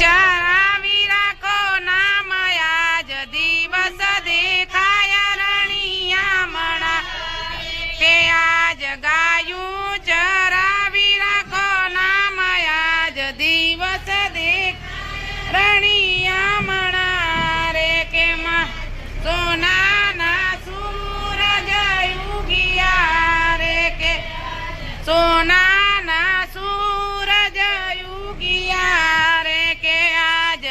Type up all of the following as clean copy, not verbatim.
ચરાવી રાખો નામ આજ દિવસ દેખાય રણિયામણા કે આજ ગાયું ચરાવી રાખો નામ આજ દિવસ દેખ રણિયામણા રે કે સોનાના સૂરજ ઉગિયા રે કે સોનાના સૂરજ ઉગિયા રે કે આજ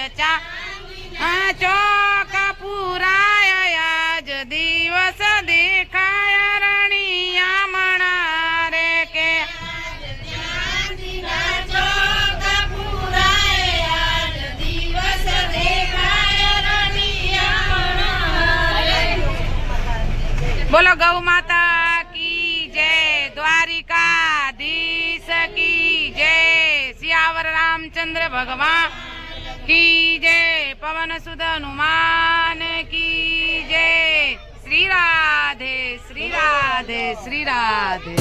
ચોક પુરાય આજ દિવસ દેખાય રણિયામણા રે કે ચોક પુરાય આજ દિવસ દેખાય રણિયામણા। બોલો ગૌ માતા કી જય, દ્વારિકાધીશ કી જય, સિયાવર रामचंद्र भगवान की जय, पवन सुत हनुमान की जय। श्री राधे श्री राधे श्री राधे।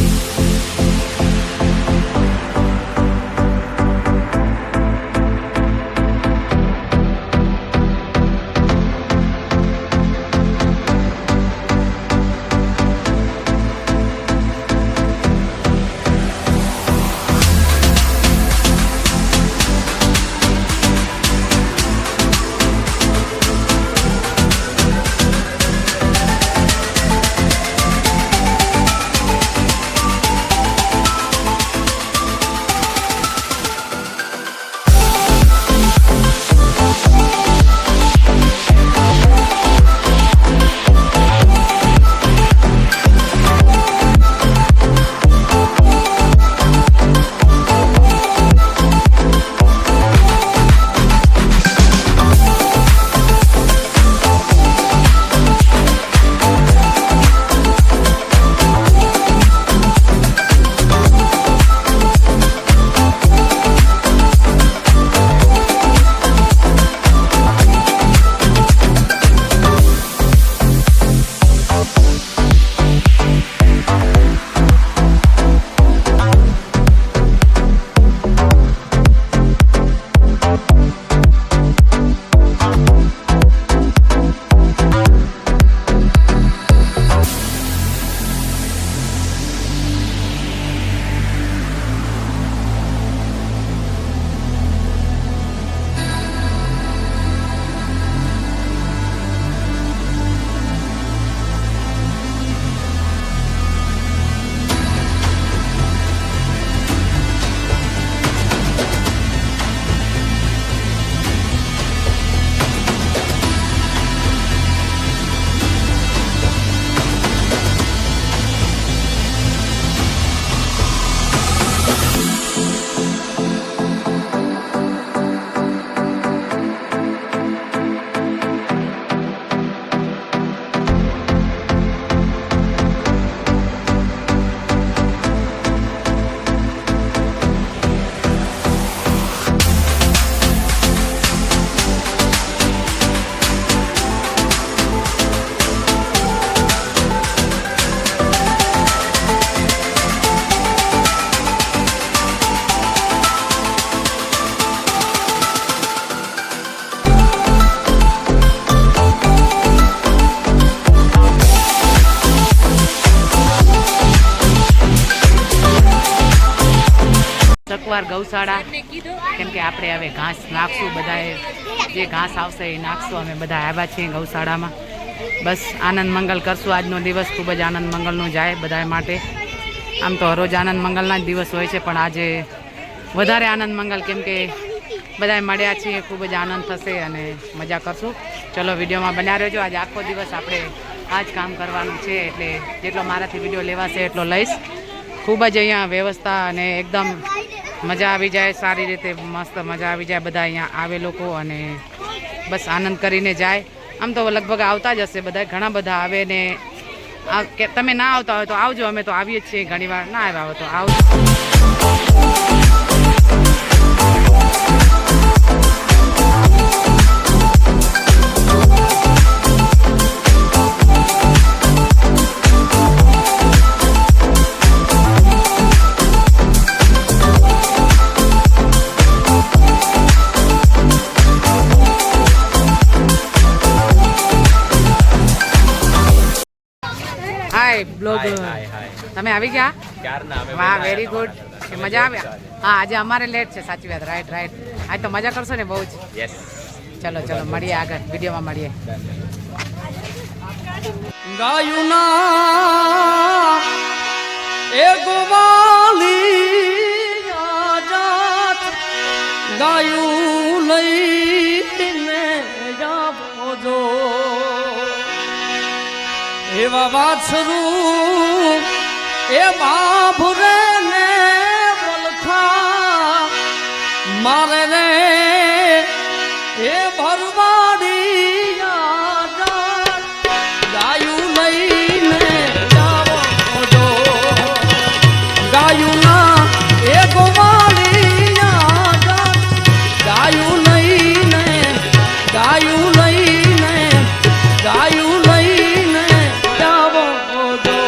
ચકવાર ગૌશાળા કેમ કે આપણે હવે ઘાસ નાખશું, બધાએ જે ઘાસ આવશે એ નાખશું। અમે બધા આવ્યા છીએ ગૌશાળામાં, બસ આનંદ મંગલ કરશું। આજનો દિવસ ખૂબ જ આનંદ મંગલનો જાય બધા માટે। આમ તો રોજ આનંદ મંગલના જ દિવસ હોય છે, પણ આજે વધારે આનંદ મંગલ કેમ કે બધાએ મળ્યા છીએ, ખૂબ જ આનંદ થશે અને મજા કરશું। ચલો વિડીયોમાં બન્યા રહેજો। આજે આખો દિવસ આપણે આ જ કામ કરવાનું છે, એટલે જેટલો મારાથી વિડીયો લેવાશે એટલો લઈશ। ખૂબ જ અહીંયા વ્યવસ્થા અને એકદમ મજા આવી જાય, સારી રીતે મસ્ત મજા આવી જાય। બધા અહીંયા આવે લોકો અને બસ આનંદ કરીને જાય। આમ તો લગભગ આવતા જ હશે બધા, ઘણા બધા આવે ને તમે ના આવતા હોય તો આવજો, અમે તો આવીએ જ છીએ ઘણી વાર, ના આવ્યા હોય તો આવજો। હાય બ્લોગ તમે આવી ગયા વાહ વેરી ગુડ મજા આવ્યા હા આજે અમારે લેટ છે સાચી વાત રાઈટ રાઈટ આજ તો મજા કરશો ને બહુ જ ચલો ચલો મળીએ આગળ વિડીયોમાં મળીએ ગાયુના એ ગોવાલી જાત ગાયું લઈને જાવો જો એવા વાછરું એ બાભરે ને વલખા મારે રે એ ભરવાડી ગાયું લઈને જાવો જો ગાયું ના એ ગોવાળી ગાયું લઈને ગાયું લઈને ગાયું લઈને જાવો જો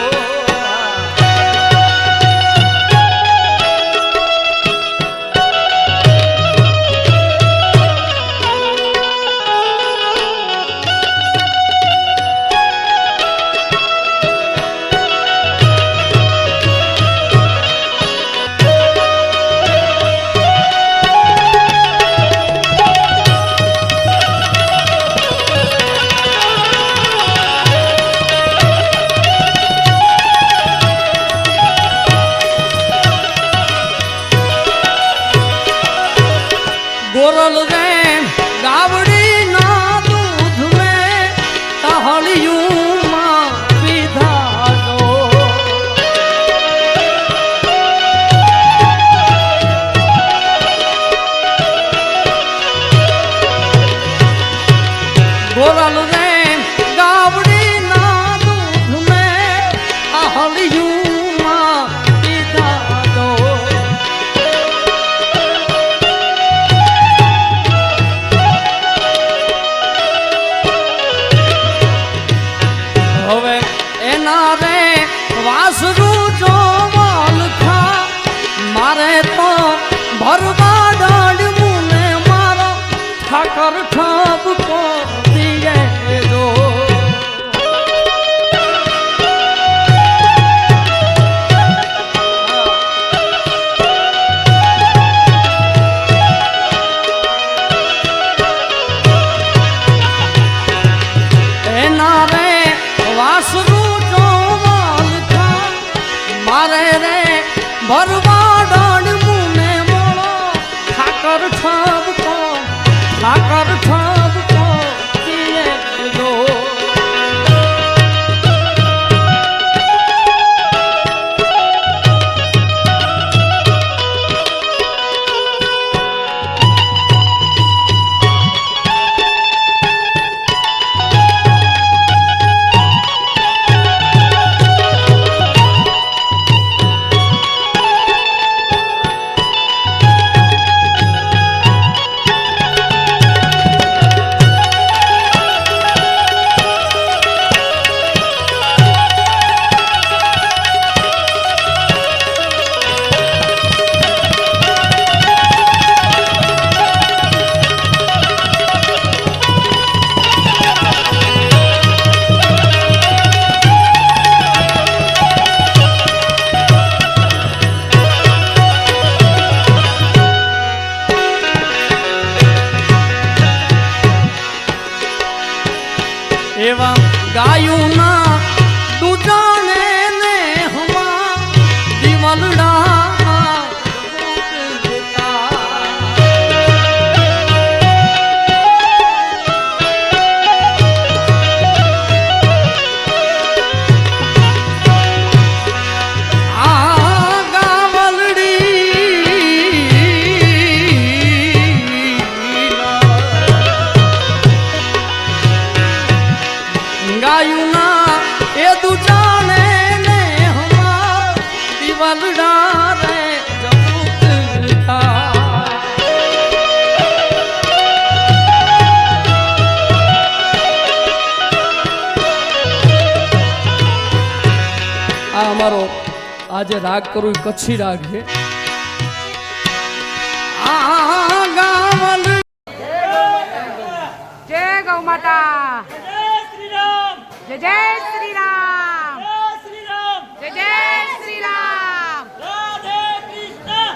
गोरल रे गावड़ी ना दूध में टहलियूं मां पीधा दो गोरल रे गावड़ी ना दूध में टहलियूं मां पीधा दो હવે એના રે વાસરું જો વલખા મારે તો ભરવા ડાળ્યું ને મારો ઠાકર ઠપકો દીએ જો એના રે વાસરું જો વલખા મારે રે ભરવા ડાળ્યું ને મોળો ઠાકર ઠપકો દીએ જો એવા ગાયું ના દૂજાને ને હમા દિમલડા ગાયું ના એ દૂજાને ને હમા દિવાલડા રે જબુકતા આ અમારો આજે રાગ કરું કચ્છી રાગ છે આ ગાવલ જય ગૌ માતા જય જય શ્રી રામ જય શ્રી રામ. રાધે કૃષ્ણ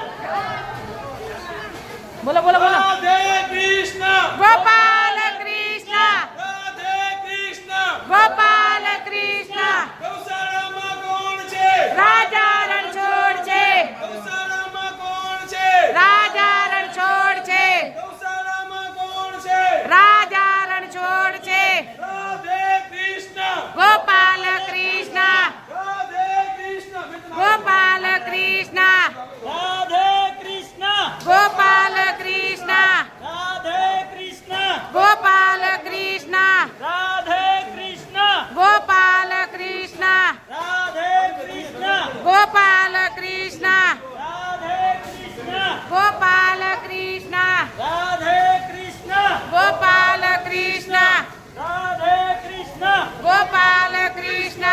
બોલો બોલો બોલો. રાધે કૃષ્ણ ગોપાલ કૃષ્ણ રાધે કૃષ્ણ ગોપાલ કૃષ્ણ. ગૌશાળામાં કોણ છે રાજા રણછોડ છે. ગૌશાળામાં કોણ છે રાજા રણછોડ છે. ગૌશાળામાં કોણ છે રાજા રણછોડ છે. રાધે કૃષ્ણ ગોપાલ કૃષ્ણ રાધે કૃષ્ણ ગોપાલ કૃષ્ણ રાધે કૃષ્ણ ગોપાલ કૃષ્ણ રાધે કૃષ્ણ ગોપાલ કૃષ્ણ રાધે કૃષ્ણ ગોપાલ કૃષ્ણ રાધે કૃષ્ણ ગોપાલ કૃષ્ણ રાધે કૃષ્ણ ગોપાલ કૃષ્ણ રાધે કૃષ્ણ ગોપાલ કૃષ્ણ રાધે કૃષ્ણ ગોપાલ કૃષ્ણ.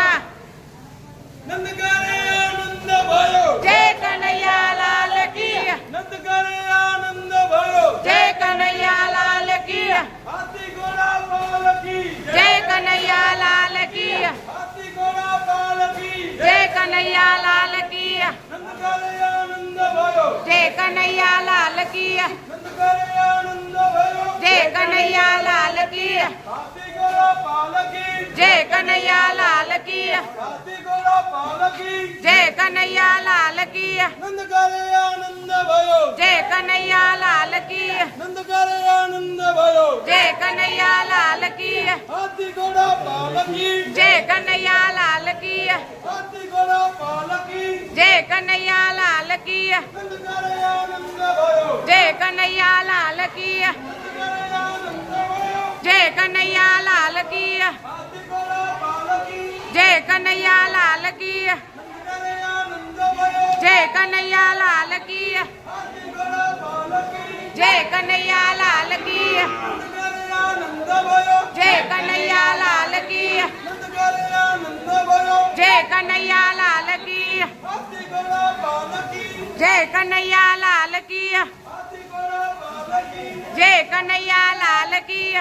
નંદ કરે આનંદ ભયો જય કનૈયા લાલ કી. નંદ કરે આનંદ ભયો જય કનૈયા લાલ કી. હાથી ઘોડા પાલકી જય કનૈયા લાલ કી. હાથી ઘોડા પાલકી જય કનૈયા લાલ કી. નંદ કરે આનંદ ભયો જય કનૈયા લાલ કી. નંદ કરે આનંદ ભયો જય કનૈયા લાલ કી. હાથી ઘોડા પાલકી જય કનૈયા લાલ કી. હાથી ઘોડા પાલકી જય કનૈયા લાલ કી. નંદ કરે આનંદ ભયો જય કનૈયા લાલ કી. નંદ કરે આનંદ ભયો જય કનૈયા લાલ કી. હાથી ઘોડા પાલકી જય કનૈયા લાલ કી. હાથી ઘોડા પાલકી જય કનૈયા લાલ કી. નંદ કરે આનંદ ભયો જય કનૈયા લાલ કી. નંદ કરે આનંદ ભયો જય કનૈયા લાલ કી. હાથી ઘોડા પાલકી જય કનૈયા લાલ કી. નંદ કરે આનંદ ભયો જય કનૈયા લાલ કી. હાથી ઘોડા પાલકી જય કનૈયા લાલ કી. નંદ કરે આનંદ ભયો જય કનૈયા લાલ કી. નંદ કરે આનંદ ભયો જય કનૈયા લાલ કી. હાથી ઘોડા પાલકી જય કનૈયા લાલ કી. હાથી ઘોડા પાલકી જય કનૈયા લાલ કી.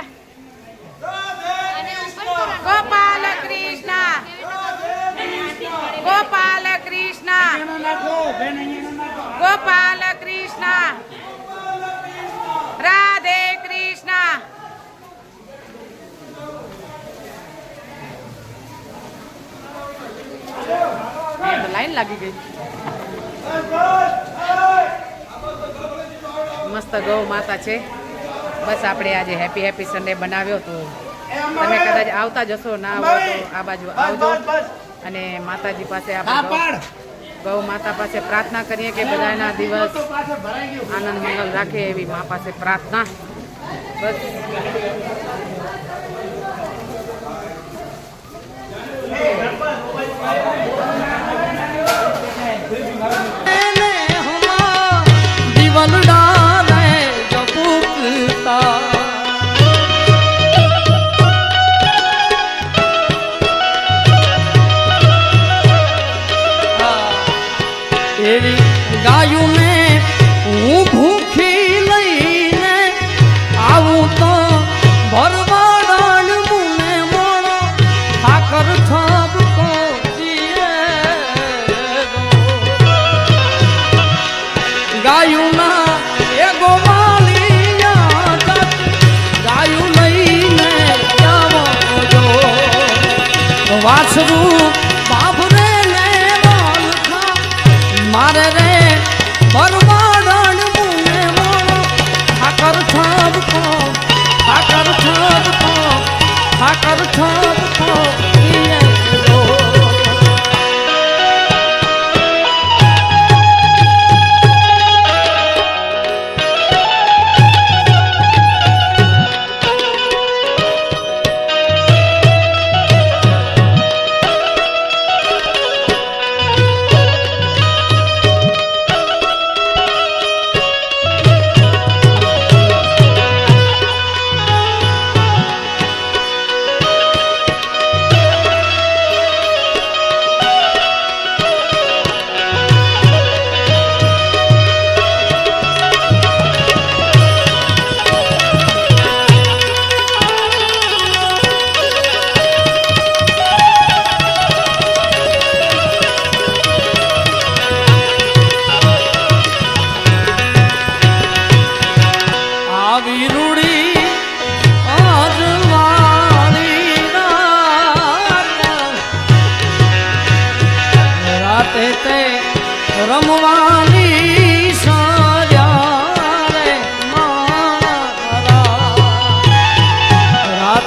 રાધે કૃષ્ણ ગોપાલ કૃષ્ણ ગોપાલ કૃષ્ણ ગોપાલ કૃષ્ણ રાધે કૃષ્ણ. લાઈન લાગી ગઈ. મસ્ત ગૌ માતા છે. બસ આપણે આજે હેપી હેપી સન્ડે બનાવ્યો તો તમે કદાચ આવતા જશો ના આવો તો આ બાજુ આવજો અને માતાજી પાસે આપણે ગૌ માતા પાસે પ્રાર્થના કરીએ કે બધાના દિવસ આનંદ મંગલ રાખે એવી મા પાસે પ્રાર્થના. બસ दिवलड़ा रे जपुकता एवी गायों में હું ભૂખી લઈને આવું તો ભરવાડાન મુને મોણો ઠાકર ઠાબકો ગાયું ના એ ગોવાલિયા ગાયું લઈને આવો જો વાસરું બાભરે ને વાલખા મારે રે બરવાડન મુને મોણો ઠાકર ઠાબકો ઠાકર ઠાબકો ઠાકર ઠાબકો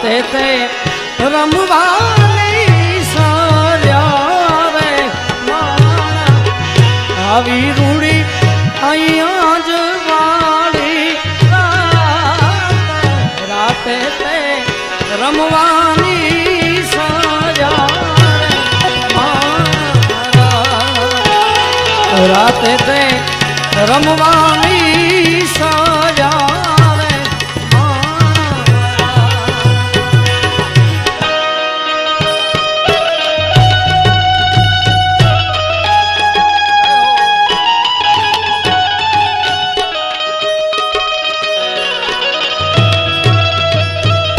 રાતે તે રમવાની સાર્યા રે માણા આવી રૂડી અહીંયા જ વાળી રાતે તે રમવાની સાર્યા રે મારા રાતે તે રમવાની